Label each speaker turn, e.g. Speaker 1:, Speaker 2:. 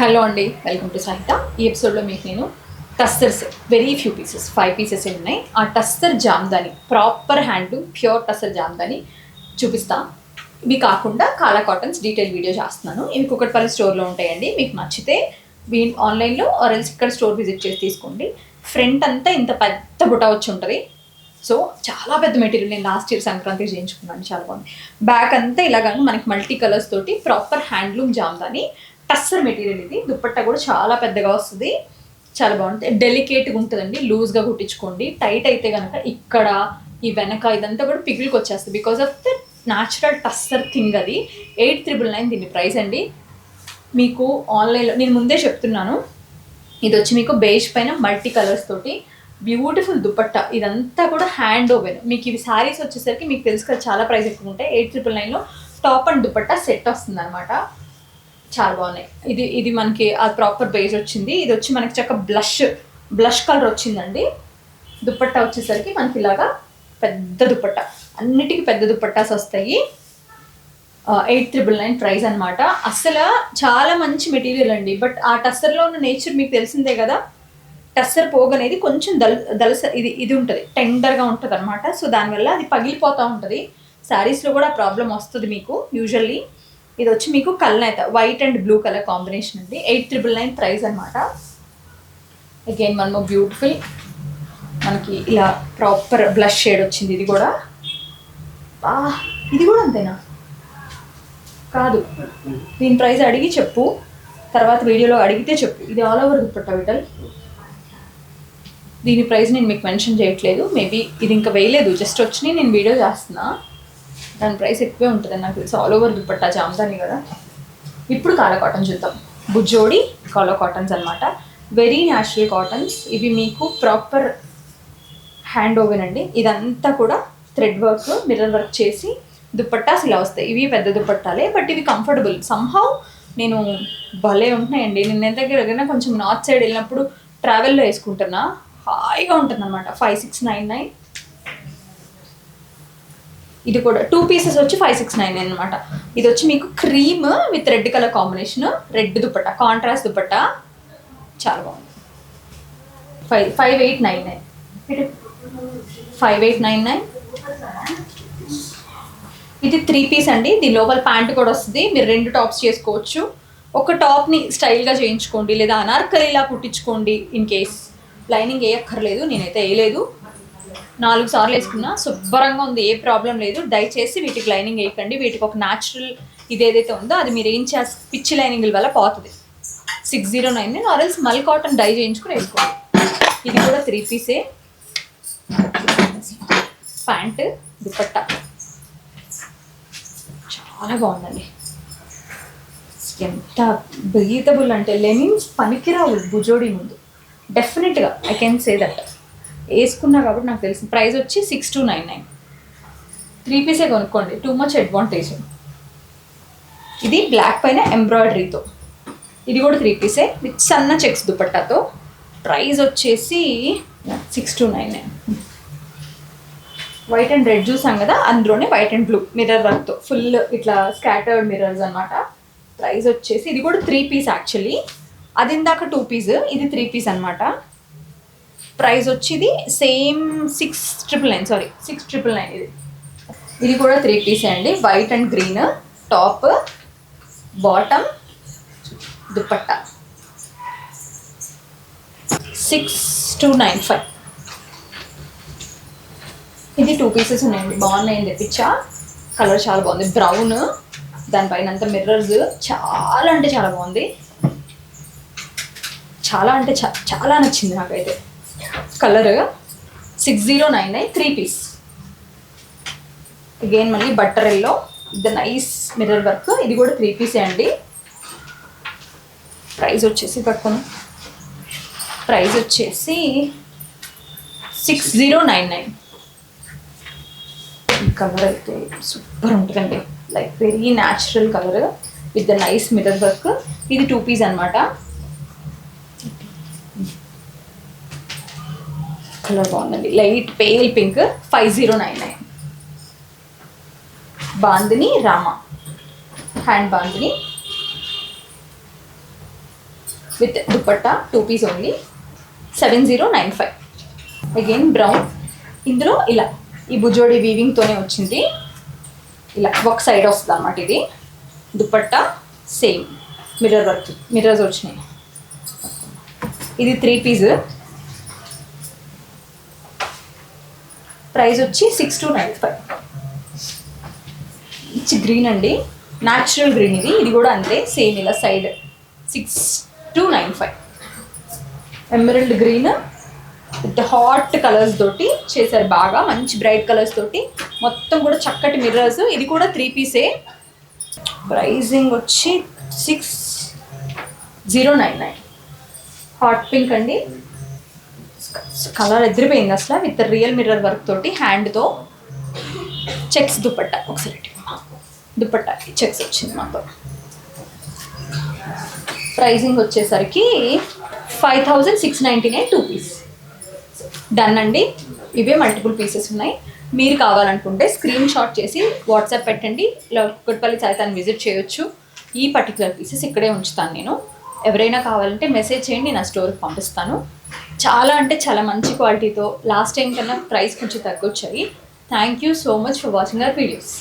Speaker 1: Hello అండి, welcome to Sahitha. ఈ ఎపిసోడ్లో మీకు నేను tussars very few pieces 5 pieces ఉన్నాయి. ఆ tussar Jamdani proper handloom pure tussar Jamdani చూపిస్తా. ఇవి కాకుండా కాలా కాటన్స్ డీటెయిల్ వీడియో చేస్తున్నాను. ఇవి కుకట్పల్లి స్టోర్లో ఉంటాయండి. మీకు నచ్చితే ఆన్లైన్లో ఆర్ఎల్స్ ఇక్కడ స్టోర్ విజిట్ చేసి తీసుకోండి. ఫ్రంట్ అంతా ఇంత పెద్ద బుట్ట వచ్చి ఉంటుంది. సో చాలా పెద్ద మెటీరియల్. నేను లాస్ట్ ఇయర్ సంక్రాంతి చేయించుకున్నాను, చాలా బాగుంది. బ్యాక్ అంతా ఇలాగ మనకి మల్టీ కలర్స్ తోటి proper handloom Jamdani tussar material. ఇది దుపట్టా కూడా చాలా పెద్దగా వస్తుంది, చాలా బాగుంటుంది. డెలికేట్గా ఉంటుందండి, లూజ్గా కుట్టించుకోండి. టైట్ అయితే కనుక ఇక్కడ ఈ వెనక ఇదంతా కూడా పిగిల్కి వచ్చేస్తుంది because of the natural tussar thing. అది 8,999 దీని ప్రైస్ అండి. మీకు ఆన్లైన్లో నేను ముందే చెప్తున్నాను, ఇది వచ్చి మీకు బేజ్ పైన మల్టీ కలర్స్ తోటి బ్యూటిఫుల్ దుపట్టా. ఇదంతా కూడా హ్యాండ్ ఓవెన్. మీకు ఇవి శారీస్ వచ్చేసరికి మీకు తెలుసు కదా చాలా ప్రైస్ ఎక్కువ ఉంటాయి. 8,999లో టాప్ అండ్ దుపట్టా సెట్ వస్తుంది అనమాట. చాలా బాగున్నాయి. ఇది మనకి ఆ ప్రాపర్ బేస్ వచ్చింది. ఇది వచ్చి మనకి చక్క బ్లష్ కలర్ వచ్చిందండి. దుపట్టా వచ్చేసరికి మనకి ఇలాగా పెద్ద దుపట్టా, అన్నిటికీ పెద్ద దుపట్టాస్ వస్తాయి. 8,999 ప్రైస్ అనమాట. అసలు చాలా మంచి మెటీరియల్ అండి. బట్ ఆ టస్సర్లో ఉన్న నేచర్ మీకు తెలిసిందే కదా. టస్సర్ పోగు అనేది కొంచెం దలస ఇది ఉంటుంది, టెండర్గా ఉంటుంది అనమాట. సో దానివల్ల అది పగిలిపోతూ ఉంటుంది. శారీస్లో కూడా ప్రాబ్లం వస్తుంది మీకు యూజువల్లీ. ఇది వచ్చి మీకు కల్నేత white and blue colour combination అండి. 8,999 ప్రైస్ అనమాట. అగైన్ మనము బ్యూటిఫుల్ మనకి ఇలా ప్రాపర్ బ్లష్ షేడ్ వచ్చింది. ఇది కూడా అంతేనా? కాదు, దీని ప్రైస్ అడిగి చెప్పు, తర్వాత వీడియోలో అడిగితే చెప్పు. ఇది ఆల్ ఓవర్ దుపట్టా విటల్. దీని ప్రైస్ నేను మీకు మెన్షన్ చేయట్లేదు, మేబీ ఇది ఇంకా వేయలేదు, జస్ట్ వచ్చి నేను వీడియో చేస్తున్నా. దాని ప్రైస్ ఎక్కువే ఉంటుందని నాకు తెలుసు. ఆల్ ఓవర్ దుపట్టా జామ్దాని కదా. ఇప్పుడు కాలా కాటన్ చూద్దాం. బుజ్జోడి కాలా కాటన్స్ అనమాట. Very natural cottons. ఇవి మీకు ప్రాపర్ హ్యాండ్ ఓవెన్ అండి. ఇదంతా కూడా థ్రెడ్ వర్క్, మిర్రర్ వర్క్ చేసి దుపట్టాస్ ఇలా వస్తాయి. ఇవి పెద్ద దుపట్టాలే, బట్ ఇవి కంఫర్టబుల్ సంహౌ. నేను భలే ఉంటున్నాయండి. నేను దగ్గర కొంచెం నార్త్ సైడ్ వెళ్ళినప్పుడు ట్రావెల్లో వేసుకుంటున్నా, హాయిగా ఉంటుంది అనమాట. 5,699. ఇది కూడా 2 పీసెస్ వచ్చి 5,699 అనమాట. ఇది వచ్చి మీకు cream with red colour combination, red dupatta, contrast dupatta, చాలా బాగుంది. 5,899. 5,899. ఇది 3 పీస్ అండి. దీని లోపల ప్యాంట్ కూడా వస్తుంది. మీరు 2 టాప్స్ చేసుకోవచ్చు. ఒక టాప్ని స్టైల్గా చేయించుకోండి, లేదా అనార్కలిలా కుట్టించుకోండి. ఇన్ కేస్ లైనింగ్ వేయక్కర్లేదు, నేనైతే వేయలేదు. 4 సార్లు వేసుకున్నా, శుభ్రంగా ఉంది, ఏ ప్రాబ్లం లేదు. దయచేసి వీటికి లైనింగ్ వేయకండి. వీటికి ఒక న్యాచురల్ ఇది ఏదైతే ఉందో అది మీరు ఏం చేస్తే పిచ్చి లైనింగ్ వల్ల పోతుంది. 6,099 ఆర్ఎల్స్ మల్ కాటన్ డై చేయించుకుని వేసుకోండి. ఇది కూడా 3 పీసే. ప్యాంట్ దుపట్టా చాలా బాగుందండి. ఎంత బ్రీతబుల్ అంటే లెనిన్స్ పనికిరావు బుజోడి ముందు. డెఫినెట్గా ఐ కెన్ సే దట్. వేసుకున్నా కాబట్టి నాకు తెలిసిన ప్రైస్ వచ్చి 6,299. 3 పీసే కొనుక్కోండి, టూ మచ్ అడ్వాంటేజ్. ఇది బ్లాక్ పైన ఎంబ్రాయిడరీతో. ఇది కూడా 3 పీసే విత్ సన్న చెక్స్ దుపట్టాతో. ప్రైస్ వచ్చేసి 6,299. వైట్ అండ్ రెడ్ చూసాం కదా, అందులోనే వైట్ అండ్ బ్లూ మిర్రర్ వర్క్తో ఫుల్ ఇట్లా స్కాటర్డ్ మిర్రర్స్ అనమాట. ప్రైస్ వచ్చేసి ఇది కూడా 3 పీస్ యాక్చువల్లీ. అది ఇందాక 2 పీస్, ఇది 3 పీస్ అనమాట. ప్రైస్ వచ్చి ఇది సేమ్ 6,999. సారీ 6,999. ఇది కూడా 3 పీసే అండి. White and green top, bottom, dupatta. 6,295. ఇది 2 పీసెస్ ఉన్నాయండి. బాగున్నాయండి, తెప్పించా. కలర్ చాలా బాగుంది, బ్రౌన్, దానిపైన అంతా మిర్రర్స్. చాలా అంటే చాలా బాగుంది. చాలా అంటే చాలా నచ్చింది నాకైతే కలర్. 6,099. 3 పీస్. అగైన్ మళ్ళీ butter yellow with nice mirror work. ఇది కూడా 3 పీసే అండి. ప్రైస్ వచ్చేసి పట్టుకుని ప్రైస్ వచ్చేసి 6,099. ఈ కలర్ అయితే సూపర్ ఉంటుందండి, like very natural colour with the nice mirror work. ఇది 2 పీస్ అనమాట. కలర్ బాగుందండి, లైట్ పేల్ పింక్. 5,099. బాందిని రామా hand bandhani. With dupatta 2 piece only 7095. Again brown, ఇందులో ఇలా ఈ బుజోడి వీవింగ్తోనే వచ్చింది, ఇలా ఒక సైడ్ వస్తుంది అన్నమాట. ఇది dupatta same mirror work, mirrors వచ్చినాయి. ఇది 3 పీస్, ప్రైస్ వచ్చి 6295. ఇచ్చి గ్రీన్ అండి, న్యాచురల్ గ్రీన్. ఇది కూడా అంతే సేమ్ ఇలా side 6295. Emerald green with hot colours తోటి చేశారు, బాగా మంచి బ్రైట్ కలర్స్ తోటి, మొత్తం కూడా చక్కటి మిర్రర్స్. ఇది కూడా 3 పీసే. ప్రైజింగ్ వచ్చి 6099. హాట్ పింక్ అండి, కలర్ ఎదిరిపోయింది అసలు, విత్ రియల్ మిర్రర్ వర్క్ తోటి, హ్యాండ్తో చెక్స్ దుపట్టా. ఒకసారి దుపట్టా చెక్స్ వచ్చింది మాకు. ప్రైజింగ్ వచ్చేసరికి 5699, 2 పీస్. డన్ అండి. ఇవే మల్టిపుల్ పీసెస్ ఉన్నాయి. మీరు కావాలనుకుంటే స్క్రీన్ షాట్ చేసి వాట్సాప్ పెట్టండి, కుకట్పల్లి సాయితాన్ని విజిట్ చేయొచ్చు. ఈ పర్టికులర్ పీసెస్ ఇక్కడే ఉంచుతాను నేను. ఎవరైనా కావాలంటే మెసేజ్ చేయండి, నా స్టోర్కి పంపిస్తాను. చాలా అంటే చాలా మంచి క్వాలిటీతో, లాస్ట్ టైం కన్నా ప్రైస్ కొంచెం తగ్గొచ్చాయి. Thank you so much for watching our videos.